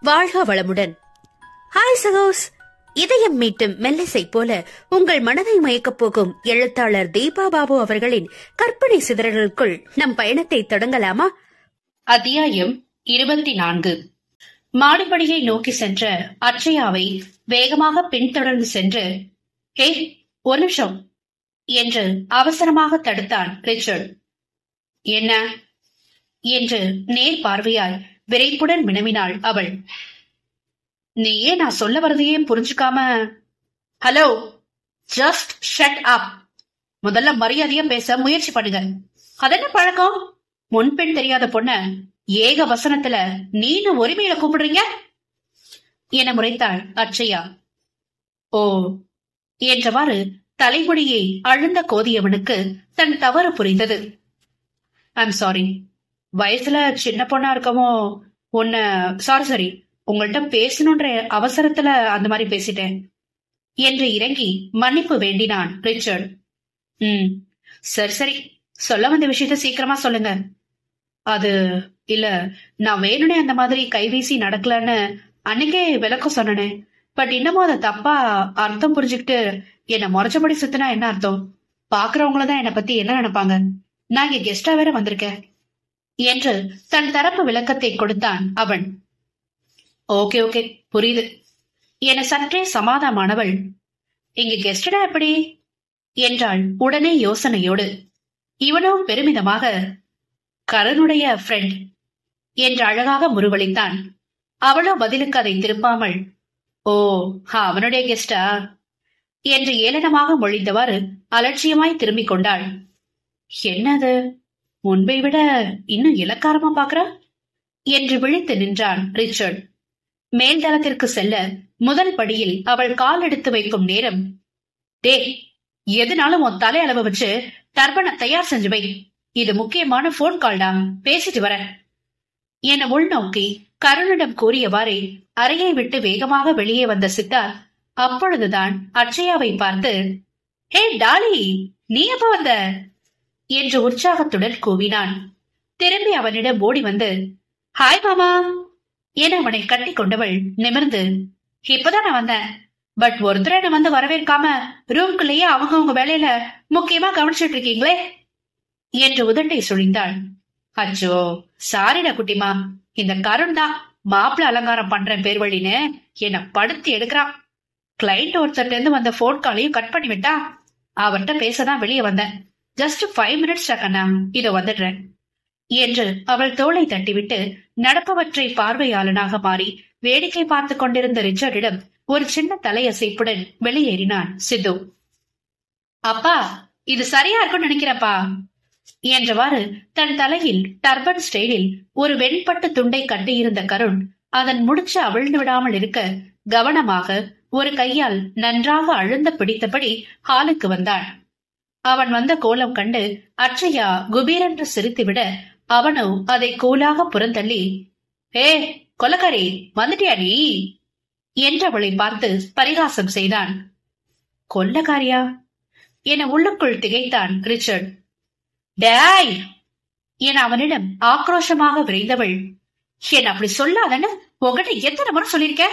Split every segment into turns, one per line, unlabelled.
வாழ்க வளமுடன். ஹாய் சகோஸ். இதயம் மீட்டும் மெல்லிசை போல உங்கள் மனதை மயக்கப் போகும் எழுத்தாளர் தீபா பாபு அவர்களின் கற்பனை சிதறல்களுக்குள் நம் பயணத்தை தொடங்கலாமா?
அத்தியாயம் 24. மாடிப்படியை நோக்கி சென்ற அட்சயாவை வேகமாக பின்தொடர்ந்து சென்று, ஹே, ஒரு நிமிஷம் என்று அவசரமாக தடுத்தான் ரிச்சர்ட். என்ன என்று நேர் பார்வையால் விரைப்புடன் வினவினாள் அவள். நீ ஏன் நான் சொல்ல வரதையே புரிஞ்சுக்காம? Hello, just shut up. முதல்ல மரியாதையா பேச முயற்சி பண்ணுங்க. அதென்ன பழக்கம்? முன்பெண் தெரியாத பொண்ண ஏக வசனத்துல நீனு உரிமையில கூப்பிடுறீங்க என முறைத்தாள் அட்சயா. ஓ என்றவாறு தலைமுடியை அழுந்த கோதியவனுக்கு தன் தவறு புரிந்தது. ஐம் சாரி, வயசுல சின்ன பொண்ணா இருக்கமோ உன்ன சாரி உங்கள்கிட்ட பேசணுன்ற அவசரத்துல அந்த மாதிரி பேசிட்டேன் என்று இறங்கி மன்னிப்பு வேண்டினான் ரிச்சர்ட். சரி, சொல்ல வந்த விஷயத்த சீக்கிரமா சொல்லுங்க. அது இல்ல, நான் வேணுனே அந்த மாதிரி கைவீசி நடக்கலன்னு அன்னைக்கே விளக்கம் சொன்னேன். பட் இன்னமும் அதை தப்பா அர்த்தம் புரிஞ்சுக்கிட்டு என்ன முறைச்சபடி சுத்தினா என்ன அர்த்தம்? பாக்குறவங்களதான் என்னை பத்தி என்ன நினைப்பாங்க? நான் இங்க கெஸ்டா வேற வந்திருக்கேன் என்று தன் தரப்பு விளக்கத்தை கொடுத்தான் அவன். ஓகே புரியுது என சற்றே சமாதானமானவள், இங்க கெஸ்டடா எப்படி என்றாள் உடனே யோசனையோடு. இவனோ பெருமிதமாக, கரனுடைய ஃப்ரெண்ட் என்று அழகாக முருவளித்தான். அவளோ பதிலுக்கு அதை திருப்பாமல், ஓ அவனுடைய கெஸ்டா என்று ஏளனமாக மொழிந்தவாறு அலட்சியமாய் திரும்பிக் கொண்டாள். என்னது, முன்பை விட இன்னும் இலக்காரமா பாக்குற என்று விழித்து நின்றான் ரிச்சர்ட். மேல்தளத்திற்கு செல்ல முதல் படியில் அவள் கால் எடுத்து வைக்கும் நேரம், டே, எதுனாலும் உன் தலையளவு வச்சு டர்பனை தயார் செஞ்சு வை, இது முக்கியமான போன் கால்டா, பேசிட்டு வர என உள்நோக்கி கருணிடம் கூறியவாறே அறையை விட்டு வேகமாக வெளியே வந்த சித்தார்த் அப்பொழுதுதான் அட்சயாவை பார்த்து, ஹே டாலி, நீ எப்ப வந்த என்று உற்சாகத்துடன் கூவினான். திரும்பி அவனிடம் ஓடி வந்து, ஹாய் மாமா என அவனை கட்டி கொண்டவள் நிமிர்ந்து, இப்பதான் நான் வந்தேன், பட் ஒருத்தர் என்ன வந்து வரவேற்காம ரூம்குள்ளேயே அவங்க வேலையில முக்கியமா கவனிச்சுட்டு இருக்கீங்களே என்று உதட்டை சுழிந்தாள். அச்சோ சாரிடா குட்டிமா, இந்த கருண் தான் மாப்பிள்ள அலங்காரம் பண்றேன் பேர் வழின்னு என்ன படுத்தி எடுக்கிறான். கிளைண்ட் ஒருத்தர்ல இருந்து வந்த போன் காலையும் கட் பண்ணி விட்டா, அவர்கிட்ட பேசதான் வெளியே வந்தேன். ஜஸ்ட் 5 minutes கண்ணா, இதோ வந்துடுறேன் என்று அவள் தோளை தட்டிவிட்டு நடப்பவற்றை பார்வையாளனாக மாறி வேடிக்கை பார்த்து கொண்டிருந்த ரிச்சர்டிடம் ஒரு சின்ன தலையசைப்புடன் வெளியேறினான் சித்து. அப்பா, இது சரியா இருக்கும்னு நினைக்கிறப்பா என்றவாறு தன் தலையில் டர்பன் ஸ்டைலில் ஒரு வெண்பட்டு துண்டை கட்டியிருந்த கருண் அதன் முடிச்சு அவிழ்ந்து விடாமல் இருக்க கவனமாக ஒரு கையால் நன்றாக அழுந்த பிடித்தபடி ஹாலுக்கு வந்தான். அவன் வந்த கோலம் கண்டு அட்சயா குபீரென்று சிரித்துவிட அவனோ அதை கூலாக புறந்தள்ளி, ஏ கொலக்காரி, வந்துட்டியா நீ என்று அவளை பார்த்து பரிகாசம் செய்தான். கொல்லக்காரியா என உள்ளுக்குள் திகைத்தான் ரிச்சர்ட். டேய் என அவனிடம் ஆக்ரோஷமாக விரைந்தவள், என் அப்படி சொல்லாதன்னு உங்ககிட்ட எத்தனை முறை சொல்லிருக்க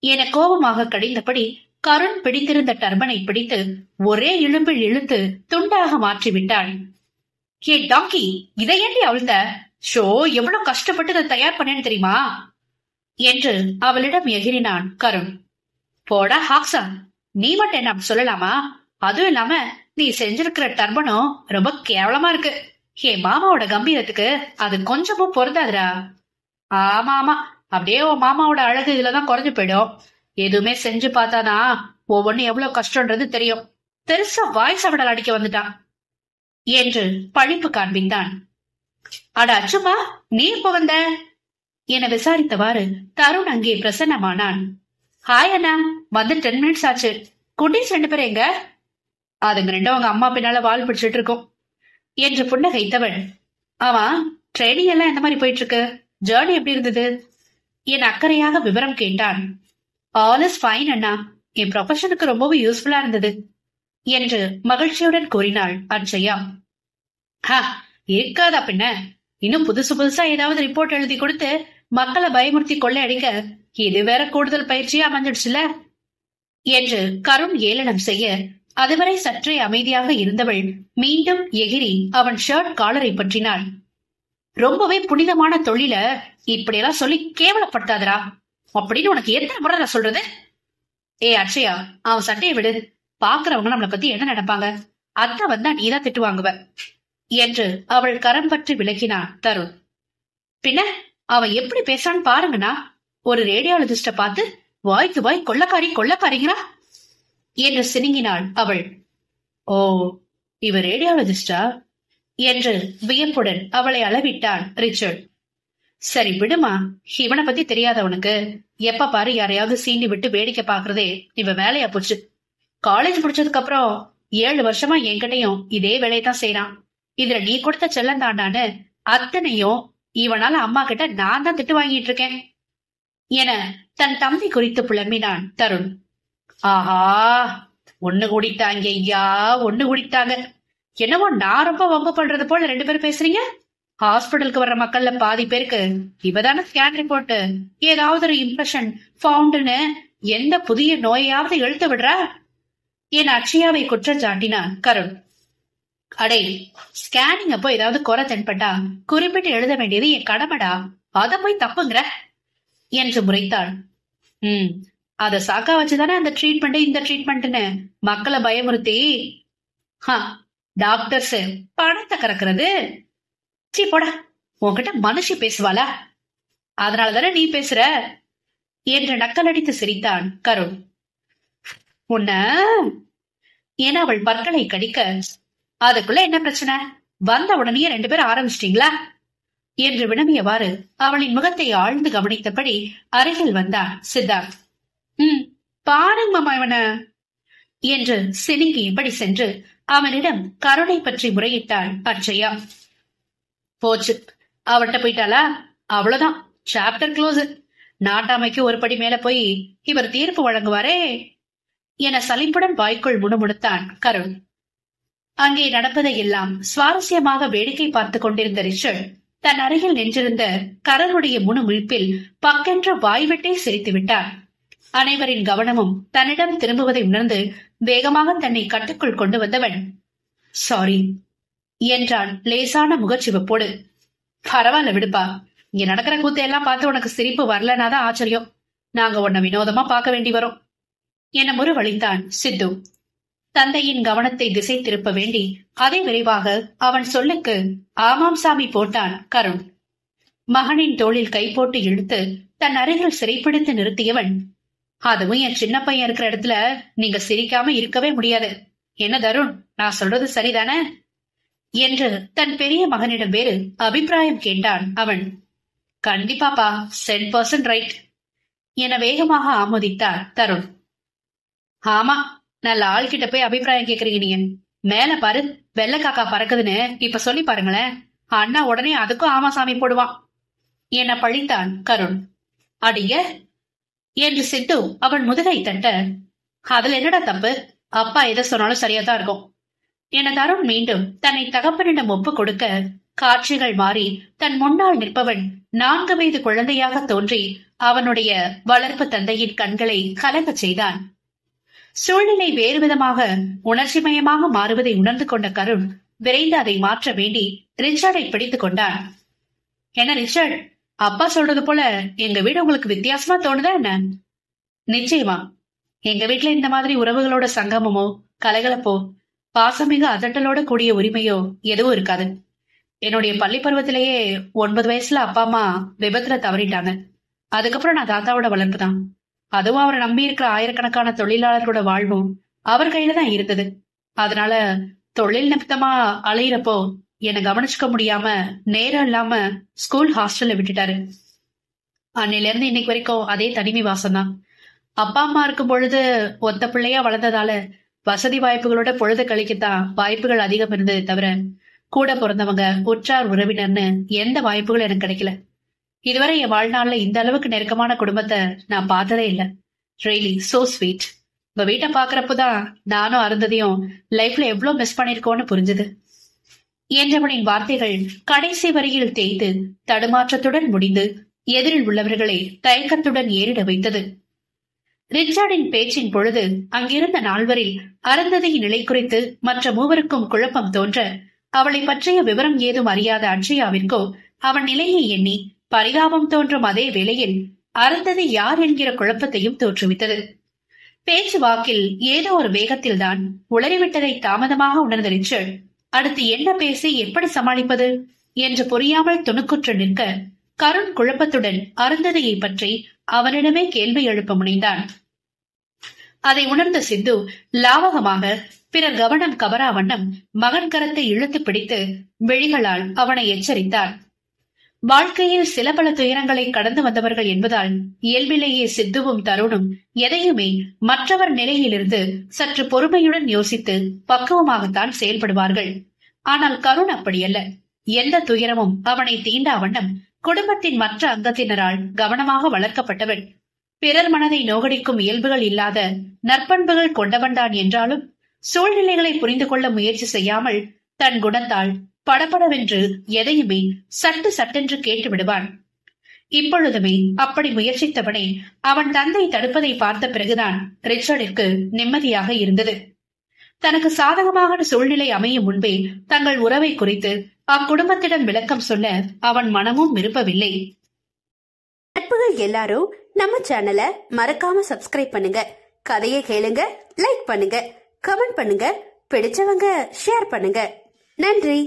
என கோபமாக கடிந்தபடி கருண் பிடித்திருந்த டர்பனை பிடித்து ஒரே இழும்பில் இழுத்து துண்டாக மாற்றிவிட்டாள். ஏ டாங்கி, இதை ஏண்டி அவிழ்ந்த? ஷோ, எவ்வளவு கஷ்டப்பட்டு அதை தயார் பண்ணேன்னு தெரியுமா என்று அவளிடம் எகிரினான் கருண். போடா ஹாக்ஸா, நீ மட்டும் என்ன அப்படி சொல்லலாமா? அதுவும் இல்லாம நீ செஞ்சிருக்கிற டர்பனும் ரொம்ப கேவலமா இருக்கு. என் மாமாவோட கம்பீரத்துக்கு அது கொஞ்சமும் பொருந்தாதுடா. ஆமா, அப்படியே உன் மாமாவோட அழகு இதுலதான் குறைஞ்சு போயிடும். எதுவுமே செஞ்சு பார்த்தாதான் ஒவ்வொன்னு எவ்வளவு கஷ்டம்ன்றது தெரியும். பெருசா வாய்ஸ் அவடல் அடிக்க வந்துட்டான் என்று பழிப்பு காண்பித்தான். அட அச்சுமா, நீ எப்ப வந்த என விசாரித்தவாறு தருண் அங்கே பிரசன்னமானான். ஹாய் அண்ணா, வந்து 10 minutes ஆச்சு. குட்டீஸ் 2 பேரும் எங்க? அதுங்க ரெண்டும் அவங்க அம்மா பின்னால வால் பிடிச்சிட்டு இருக்கும் என்று புன்னகைத்தவள். ஆமா, ட்ரைனிங் எல்லாம் எந்த மாதிரி போயிட்டு இருக்கு? ஜேர்னி எப்படி இருந்தது என் அக்கறையாக விவரம் கேட்டான். ஆல் இஸ் ஃபைன் அண்ணா, என் ப்ரொஃபஷனுக்கு ரொம்பவும் யூஸ்ஃபுல்லா இருந்தது என்று மகிழ்ச்சியுடன் கூறினாள் அட்சயா. இருக்காதா பின்ன, இன்னும் புதுசா ஏதாவது ரிப்போர்ட் எழுதி கொடுத்து மக்களை பயமுறுத்தி கொள்ளையடிக்க இது வேற கூடுதல் பயிற்சியா அமைஞ்சிடுச்சுல என்று கருண் ஏளனம் செய்ய, அதுவரை சற்றே அமைதியாக இருந்தவள் மீண்டும் எகிரி அவன் ஷர்ட் காலரை பற்றினாள். ரொம்பவே புனிதமான தொழில இப்படியெல்லாம் சொல்லி கேவலப்படுத்தாதரா அப்படின்னு உனக்கு எத்தனை முறை நான் சொல்றது? ஏ அக்ஷயா, அவன் சட்டையை விடு. பாக்குறவங்க நம்மளை பத்தி என்ன நினைப்பாங்க? அத்தை வந்தா நீதான் திட்டு வாங்குவ என்று அவள் கரம் பற்றி விளக்கினான் தருண். பின்ன அவன் எப்படி பேசான்னு பாருங்கண்ணா. ஒரு ரேடியாலஜிஸ்ட பார்த்து வாய்க்கு வாய் கொள்ளக்காரி கொள்ளக்காரிங்கிறா என்று சினுங்கினாள் அவள். ஓ, இவ ரேடியாலஜிஸ்டா என்று வியப்புடன் அவளை அளவிட்டான் ரிச்சர்ட். சரி விடுமா, இவனை பத்தி தெரியாதவனுக்கு எப்ப பாரு யாரையாவது சீண்டி விட்டு வேடிக்கை பாக்குறதே இவ வேலையா போச்சு. காலேஜ் முடிச்சதுக்கு அப்புறம் 7 வருஷமா என்கிட்டையும் இதே வேலையைதான் செய்யறான். இதுல நீ கொடுத்த செல்லம் தாண்டான்னு அத்தனையும் இவனால அம்மா கிட்ட நான் தான் திட்டு வாங்கிட்டு இருக்கேன் என தன் தம்பி குறித்து புலம்பினான் தருண். ஆஹா, ஒண்ணு கூடிட்டாங்க ஐயா, ஒண்ணு கூடிட்டாங்க. என்னவோ நான் ரொம்ப வம்பு பண்றது போல 2 பேரும் பேசுறீங்க. ஹாஸ்பிட்டலுக்கு வர்ற மக்கள்ல பாதி பேருக்கு இவதான ஸ்கேன் ரிப்போர்ட் ஏதாவது ஒரு இம்ப்ரெஷன் ஃபவுண்டுன்னு எந்த புதிய நோயாவது இழுத்து விடுறா என் அக்ஷயாவை குற்றம் சாட்டினான் கருண். அடே, ஸ்கேனிங் அப்போ ஏதாவது குறை தென்பட்டா குறிப்பிட்டு எழுத வேண்டியது என் கடமைடா, அத போய் தப்புங்கிற என்று முறைத்தாள். அத சாக்கா வச்சுதானே அந்த ட்ரீட்மெண்ட் இந்த ட்ரீட்மெண்ட்னு மக்களை பயமுறுத்தி டாக்டர்ஸ் பணத்தை கறக்குறது. சீ போடா, உன்கிட்ட மனுஷி பேசுவாளா? அதனாலதானே நீ பேசுற என்று நக்கலடித்து சிரித்தான் கருண். உன்ன என அவள் பற்களை கடிக்க, அதுக்குள்ள என்ன பிரச்சனை? வந்த உடனே 2 பேரும் ஆரம்பிச்சிட்டீங்களா என்று வினவியவாறு அவளின் முகத்தை ஆழ்ந்து கவனித்தபடி அருகில் வந்தான் சித்தார்த். பாருங்க மாமா இவன என்று சினுங்கியபடி சென்று அவனிடம் கருணை பற்றி முறையிட்டாள் அட்சயா. போச்சு, அவட்ட போயிட்டாளா? அவ்வளவுதான், சாப்டர் க்ளோஸ். நாட்டாமைக்கு ஒரு படி மேல போய் இவர் தீர்ப்பு வழங்குவாரே என சலிப்புடன் வாய்க்குள் முணுமுணுத்தான் கருண். அங்கே நடப்பதை எல்லாம் சுவாரஸ்யமாக வேடிக்கை பார்த்து கொண்டிருந்த ரிச்சர்ட் தன் அருகில் நின்றிருந்த கரனுடைய முணுமுழிப்பில் பக்கென்று வாய்விட்டே சிரித்து விட்டான். அனைவரின் கவனமும் தன்னிடம் திரும்புவதை உணர்ந்து வேகமாக தன்னை கட்டுக்குள் கொண்டு வந்தவன், சாரி என்றான் லேசான முகச்சிவப்போடு. பரவாயில்ல விடுப்பா, இங்க நடக்கிற கூத்தையெல்லாம் பார்த்து உனக்கு சிரிப்பு வரலனாதான் ஆச்சரியம். நாங்க உன்னை வினோதமா பார்க்க வேண்டி வரும் என முறுவழித்தான் சித்து. தந்தையின் கவனத்தை திசை திருப்ப வேண்டி அதை விரைவாக அவன் சொல்லுக்கு ஆமாம் சாமி போட்டான் கருண். மகனின் தோளில் கை போட்டு இழுத்து தன் அருகில் சிறைப்பிடித்து நிறுத்தியவன், அதுவும் என் சின்ன பையன் இருக்கிற இடத்துல நீங்க சிரிக்காம இருக்கவே முடியாது. என்ன தருண், நான் சொல்றது சரிதானே என்று தன் பெரிய மகனிடம் வேறு அபிப்பிராயம் கேட்டான் அவன். கண்டிப்பாப்பா, 10% ரைட் என வேகமாக ஆமோதித்தார் தருண். ஆமா, நல்ல ஆள்கிட்ட போய் அபிப்பிராயம் கேக்குறீங்க நீங்க. மேல பாரு, வெள்ளை காக்கா பறக்குதுன்னு இப்ப சொல்லி பாருங்களேன். அண்ணா உடனே அதுக்கும் ஆமா சாமி போடுவான் என பழித்தான் கருண். அடிங்க என்று சித்து அவன் முதுகை தட்ட, அதுல என்னடா தப்பு? அப்பா எதை சொன்னாலும் சரியாதான் இருக்கும் என தருண் மீண்டும் தன்னை தகப்பனிடம் ஒப்பு கொடுக்க, காட்சிகள் மாறி தன் முன்னால் நிற்பவன் 4 வயது குழந்தையாக தோன்றி அவனுடைய வளர்ப்பு தந்தையின் கண்களை கலங்க செய்தான். சூழ்நிலை வேறு விதமாக உணர்ச்சிமயமாக மாறுவதை உணர்ந்து கொண்ட கருண் விரைந்து அதை மாற்ற வேண்டி ரிச்சர்டை பிடித்துக் கொண்டான். என்ன ரிச்சர்ட், அப்பா சொல்றது போல எங்க வீடு உங்களுக்கு வித்தியாசமா தோணுதா என்ன? நிச்சயமா, எங்க வீட்டுல இந்த மாதிரி உறவுகளோட சங்கமமோ கலகலப்போ பாசமிக அதட்டலோட கூடிய உரிமையோ எதுவும் இருக்காது. என்னுடைய பள்ளி பருவத்திலேயே 9 வயசுல அப்பா அம்மா விபத்துல தவறிட்டாங்க. அதுக்கப்புறம் நான் தாத்தாவோட வளர்ப்புதான். அதுவும் அவரை நம்பி இருக்கிற ஆயிரக்கணக்கான தொழிலாளர்களோட வாழ்வும் அவர் கையில தான் இருந்தது. அதனால தொழில் நிமித்தமா அலையிறப்போ என்னை கவனிச்சுக்க முடியாம நேரம் இல்லாம ஸ்கூல் ஹாஸ்டல்ல விட்டுட்டாரு. அன்னையில இருந்து இன்னைக்கு வரைக்கும் அதே தனிமை வாசம்தான். அப்பா அம்மா இருக்கும் பொழுது ஒத்த பிள்ளையா வளர்ந்ததால வசதி வாய்ப்புகளோட பொழுது கழிக்கத்தான் வாய்ப்புகள் அதிகம் இருந்தது தவிர கூட பிறந்தவங்க உற்றார் உறவினர்னு எந்த வாய்ப்புகளும் எனக்கு கிடைக்கல. இதுவரை என் வாழ்நாள்ல இந்த அளவுக்கு நெருக்கமான குடும்பத்தை நான் பார்த்ததே இல்லை. Really so sweet. உங்க வீட்டை பாக்குறப்பதான் நானும் அருந்ததையும் லைஃப்ல எவ்வளவு மிஸ் பண்ணிருக்கோன்னு புரிஞ்சுது என்றவனின் வார்த்தைகள் கடைசி வரியில் தேய்த்து தடுமாற்றத்துடன் முடிந்து எதிரில் உள்ளவர்களை தயக்கத்துடன் ஏறிட வைத்தது. ரிச்சார்டின் பேச்சின் பொழுது அங்கிருந்த நால்வரில் அருந்ததியின் நிலை குறித்து மற்ற மூவருக்கும் குழப்பம் தோன்ற, அவளை பற்றிய விவரம் ஏதும் அறியாத அட்சயாவிற்கோ அவன் நிலையை எண்ணி பரிதாபம் தோன்றும் அதே வேளையில் அருந்ததி யார் என்கிற குழப்பத்தையும் தோற்றுவித்தது. பேச்சு வாக்கில் ஏதோ ஒரு வேகத்தில்தான் உளறிவிட்டதை தாமதமாக உணர்ந்த ரிச்சர்ட் அடுத்து என்ன பேசி எப்படி சமாளிப்பது என்று புரியாமல் துணுக்குற்று நிற்க, கருண் குழப்பத்துடன் அருந்ததியை பற்றி அவனிடமே கேள்வி எழுப்ப முனைந்தான். அதை உணர்ந்த சித்து லாவகமாக பிறர் கவனம் கவரா வண்ணம் மகன் கரத்தை இழுத்து பிடித்து விழிகளால் அவனை எச்சரித்தார். வாழ்க்கையில் சில பல துயரங்களை கடந்து வந்தவர்கள் என்பதால் இயல்பிலேயே சித்துவும் தருணும் எதையுமே மற்றவர் நிலையிலிருந்து சற்று பொறுமையுடன் யோசித்து பக்குவமாகத்தான் செயல்படுவார்கள். ஆனால் கருண் அப்படியல்ல. எந்த துயரமும் அவனை தீண்டா வண்ணம் குடும்பத்தின் மற்ற அங்கத்தினரால் கவனமாக வளர்க்கப்பட்டவன். பிறர் மனதை நோகடிக்கும் இயல்புகள் இல்லாத நற்பண்புகள் கொண்டவன்தான் என்றாலும் சூழ்நிலைகளை புரிந்து கொள்ள முயற்சி செய்யாமல் தன் குணத்தால் படபடவென்று எதையுமே சட்டு சட்டென்று கேட்டு விடுவான். இப்பொழுதுமே அப்படி முயற்சித்தவனை அவன் தந்தை தடுப்பதை பார்த்த பிறகுதான் ரிச்சர்டிற்கு நிம்மதியாக இருந்தது. தனக்கு சாதகமான சூழ்நிலை அமையும் முன்பே தங்கள் உறவை குறித்து அக்குடும்பத்திடம் விளக்கம் சொல்ல அவன் மனமும் விரும்பவில்லை.
நட்புகள் எல்லாரும் நம்ம சேனலை மறக்காம சப்ஸ்கிரைப் பண்ணுங்க, கதையை கேளுங்க, லைக் பண்ணுங்க, கமெண்ட் பண்ணுங்க, பிடிச்சவங்க ஷேர் பண்ணுங்க. நன்றி.